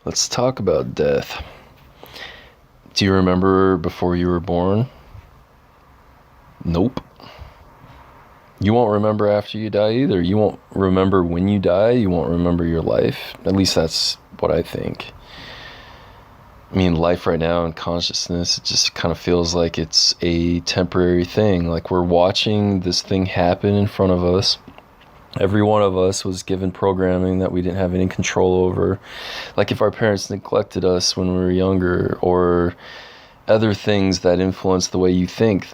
Let's talk about death. Do you remember before you were born? Nope. You won't remember after you die either. You won't remember when you die. You won't remember your life. At least that's what I think. I mean, life right now and consciousness, it just kind of feels like it's a temporary thing. Like we're watching this thing happen in front of us. Every one of us was given programming that we didn't have any control over. Like if our parents neglected us when we were younger, or other things that influence the way you think.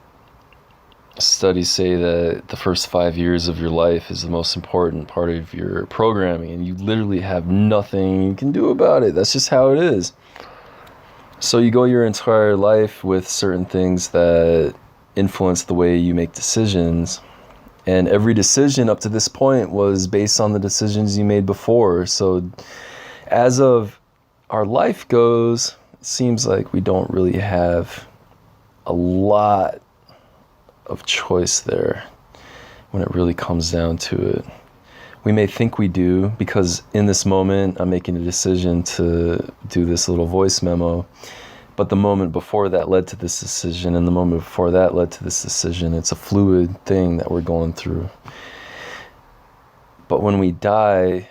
Studies say that the first 5 years of your life is the most important part of your programming, and you literally have nothing you can do about it. That's just how it is. So you go your entire life with certain things that influence the way you make decisions. And every decision up to this point was based on the decisions you made before. So as of our life goes, it seems like we don't really have a lot of choice there when it really comes down to it. We may think we do because in this moment I'm making a decision to do this little voice memo. But the moment before that led to this decision, and the moment before that led to this decision. It's a fluid thing that we're going through. But when we die,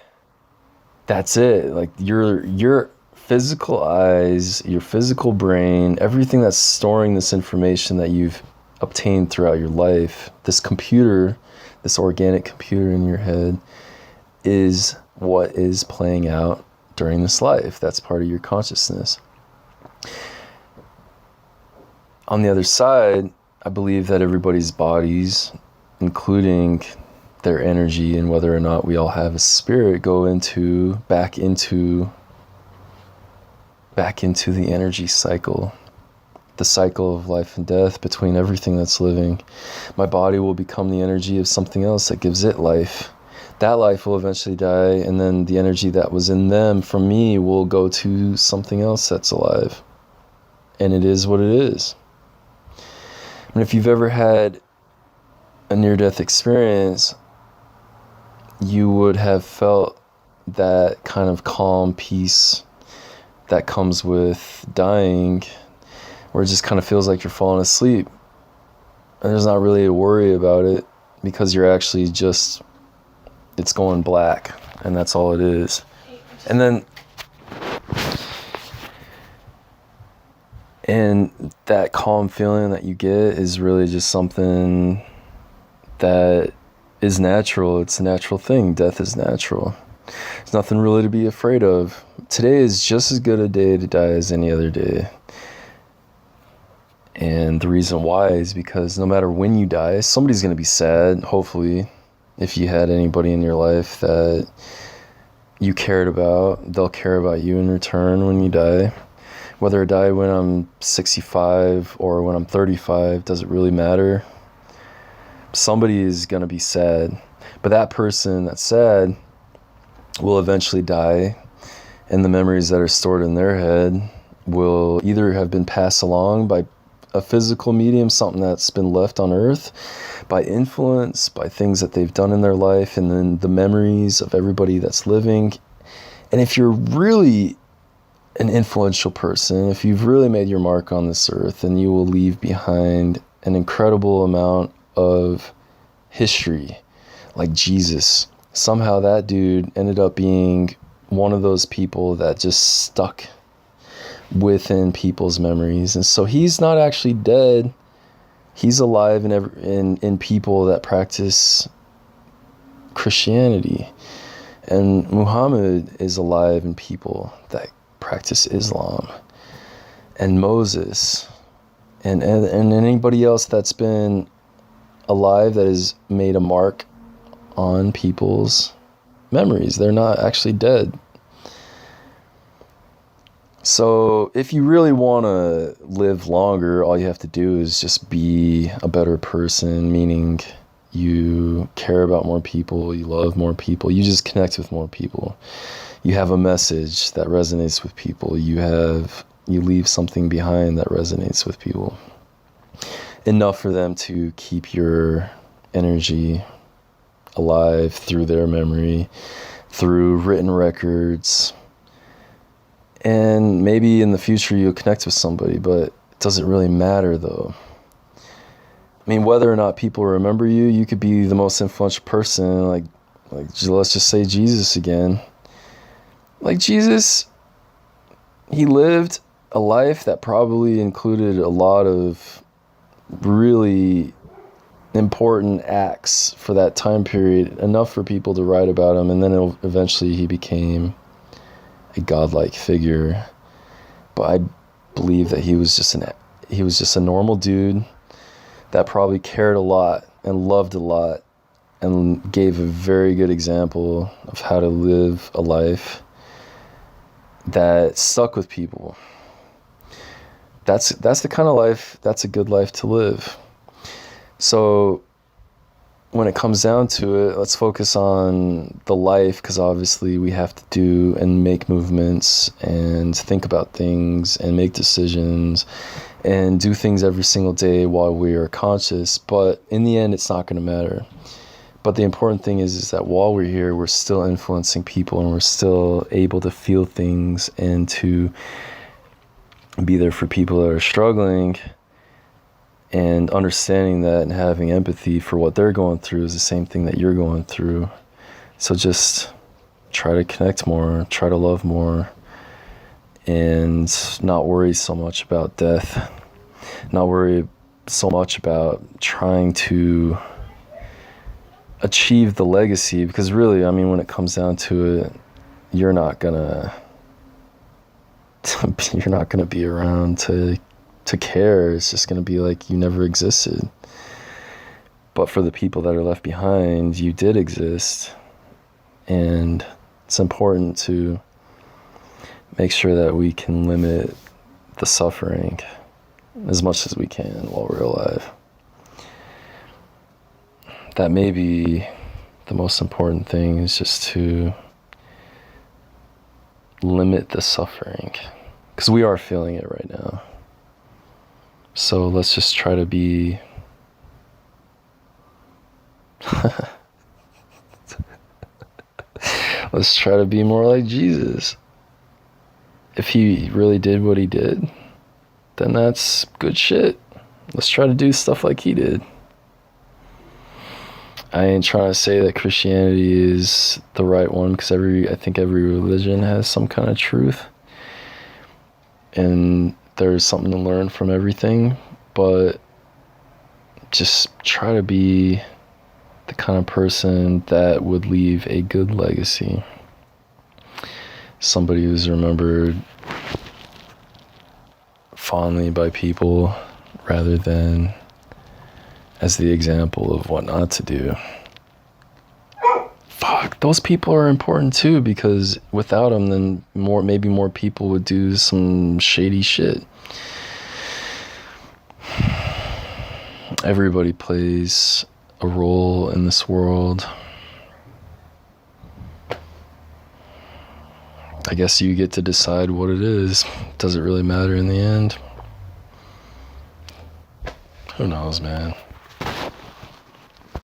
that's it. Like your physical eyes, your physical brain, everything that's storing this information that you've obtained throughout your life, this computer, this organic computer in your head, is what is playing out during this life. That's part of your consciousness. On the other side, I believe that everybody's bodies, including their energy and whether or not we all have a spirit, go back into the energy cycle, the cycle of life and death between everything that's living. My body will become the energy of something else that gives it life. That life will eventually die, and then the energy that was in them from me will go to something else that's alive. And it is what it is. And if you've ever had a near-death experience, you would have felt that kind of calm peace that comes with dying, where it just kind of feels like you're falling asleep. And there's not really a worry about it because you're actually just, it's going black, and that's all it is. And that calm feeling that you get is really just something that is natural. It's a natural thing. Death is natural. There's nothing really to be afraid of. Today is just as good a day to die as any other day. And the reason why is because no matter when you die, somebody's going to be sad, hopefully. If you had anybody in your life that you cared about, they'll care about you in return when you die. Whether I die when I'm 65 or when I'm 35, doesn't really matter. Somebody is going to be sad. But that person that's sad will eventually die, and the memories that are stored in their head will either have been passed along by a physical medium, something that's been left on earth, by influence, by things that they've done in their life, and then the memories of everybody that's living. And if you're really an influential person, if you've really made your mark on this earth, then you will leave behind an incredible amount of history. Like Jesus, somehow that dude ended up being one of those people that just stuck within people's memories. And so he's not actually dead. He's alive in people that practice Christianity. And Muhammad is alive in people that practice Islam. And Moses. And anybody else that's been alive that has made a mark on people's memories. They're not actually dead. So if you really want to live longer, all you have to do is just be a better person, meaning you care about more people, you love more people, you just connect with more people. You have a message that resonates with people. You leave something behind that resonates with people. Enough for them to keep your energy alive through their memory, through written records, And maybe in the future you'll connect with somebody, but it doesn't really matter though. I mean, whether or not people remember you, you could be the most influential person, like let's just say Jesus again. Like Jesus, he lived a life that probably included a lot of really important acts for that time period, enough for people to write about him, and then eventually he became a godlike figure. But I believe that he was just a normal dude that probably cared a lot and loved a lot and gave a very good example of how to live a life that stuck with people. That's the kind of life, that's a good life to live. So when it comes down to it, let's focus on the life, because obviously we have to do and make movements and think about things and make decisions and do things every single day while we are conscious. But in the end, it's not going to matter. But the important thing is that while we're here, we're still influencing people, and we're still able to feel things and to be there for people that are struggling, and understanding that and having empathy for what they're going through is the same thing that you're going through. So just try to connect more, try to love more, and not worry so much about death, not worry so much about trying to achieve the legacy, because really, I mean, when it comes down to it, you're not gonna be around to care. It's just gonna be like you never existed. But for the people that are left behind, you did exist, and it's important to make sure that we can limit the suffering as much as we can while we're alive. That may be the most important thing, is just to limit the suffering, because we are feeling it right now. So let's just try to be let's try to be more like Jesus. If he really did what he did, then that's good shit. Let's try to do stuff like he did. I ain't trying to say that Christianity is the right one, because I think every religion has some kind of truth, and there's something to learn from everything. But just try to be the kind of person that would leave a good legacy. Somebody who's remembered fondly by people, rather than as the example of what not to do. Fuck, those people are important too, because without them, then maybe more people would do some shady shit. Everybody plays a role in this world. I guess you get to decide what it is. Does it really matter in the end? Who knows, man?